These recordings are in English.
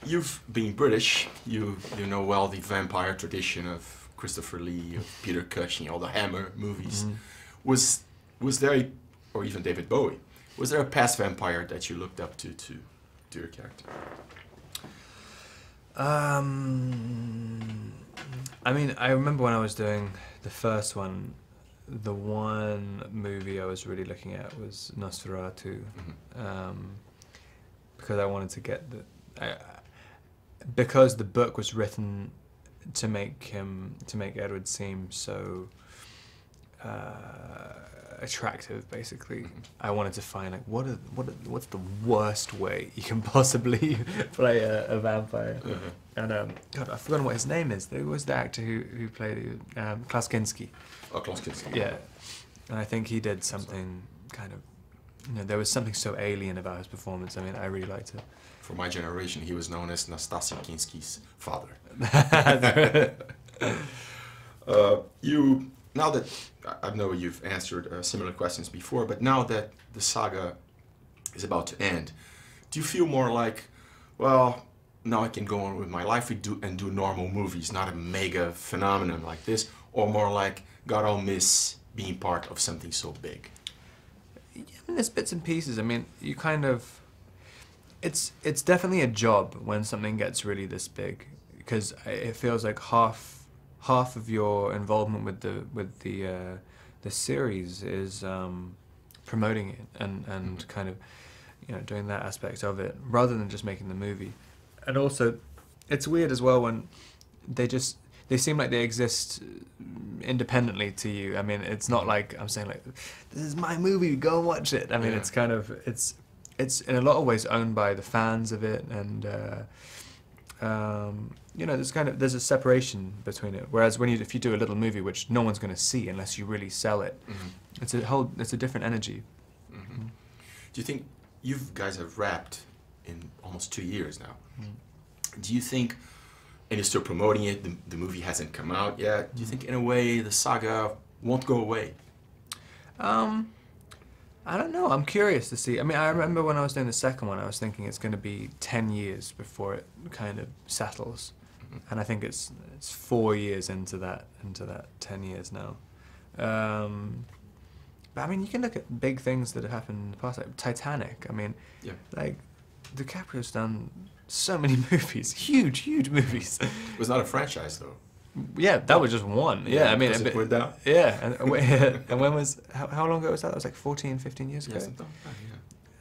you've been British. You know well the vampire tradition of Christopher Lee, of Peter Cushing, all the Hammer movies. Was there, or even David Bowie, was there a past vampire that you looked up to your character? I mean, I remember when I was doing the first one, the one movie I was really looking at was Nosferatu, because I wanted to get because the book was written to make Edward seem so attractive. Basically, I wanted to find like what's the worst way you can possibly play a vampire. And God, I've forgotten what his name is. There was the actor who played Klaus Kinski. Oh, Klaus Kinski. Yeah, and I think he did something kind of. There was something so alien about his performance. I mean, I really liked it. For my generation, he was known as Nastasy Kinski's father. Now that I know you've answered similar questions before, but now that the saga is about to end, do you feel more like, well, now I can go on with my life and do normal movies, not a mega phenomenon like this, or more like, God, I'll miss being part of something so big? Yeah, I mean, there's bits and pieces. I mean, you kind of, it's definitely a job when something gets really this big, because it feels like half of your involvement with the series is promoting it and kind of doing that aspect of it rather than just making the movie. And also, it's weird as well when they seem like they exist independently to you. I mean, it's not like I'm saying like, this is my movie, go and watch it. I mean, it's kind of it's in a lot of ways owned by the fans of it, and there's a separation between it. Whereas if you do a little movie which no one's going to see unless you really sell it, it's a different energy. Do you think you guys have wrapped in almost 2 years now? Do you think, and you're still promoting it, the movie hasn't come out yet, do you think in a way the saga won't go away? I don't know, I'm curious to see. I mean, I remember when I was doing the second one, I was thinking it's going to be 10 years before it kind of settles. And I think it's 4 years into that 10 years now. But I mean, you can look at big things that have happened in the past, like Titanic. I mean, like DiCaprio's done so many movies, huge movies. It was not a franchise though. Yeah, that was just one. Yeah, I mean, it went down. Yeah, and when was how long ago was that? That was like 14, 15 years ago.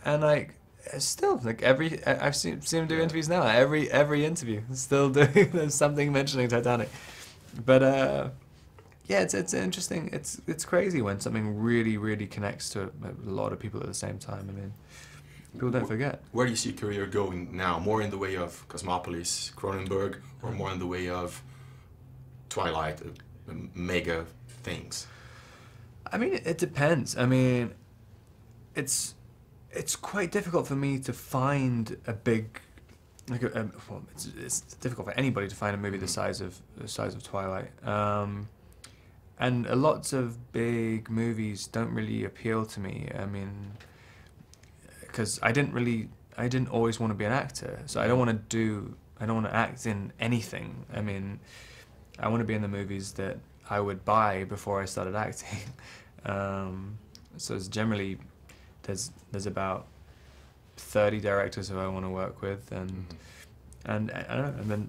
And like, still, like I've seen him do interviews now. Every interview, still doing there's something mentioning Titanic. But yeah, it's interesting. It's crazy when something really connects to a lot of people at the same time. I mean, people don't forget. Where do you see your career going now? More in the way of Cosmopolis, Cronenberg, or more in the way of Twilight, mega things? I mean, it depends. I mean, it's quite difficult for me to find a big, like well, it's difficult for anybody to find a movie the size of Twilight. And lots of big movies don't really appeal to me. I mean, because I didn't always want to be an actor, so I don't want to act in anything. I mean, I want to be in the movies that I would buy before I started acting. So it's generally, there's about 30 directors who I want to work with, and I don't know, and then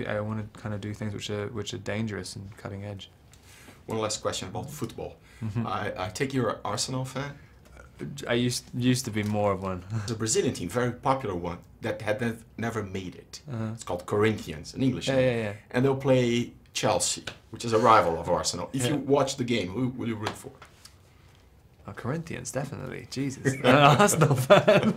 I want to kind of do things which are dangerous and cutting edge. One last question about football. I take you're an Arsenal fan? I used to be more of one. There's a Brazilian team, very popular one, that had never made it. It's called Corinthians, an English team. And they'll play Chelsea, which is a rival of Arsenal. If you watch the game, who will you root for? Oh, Corinthians, definitely. Jesus. I'm an Arsenal fan.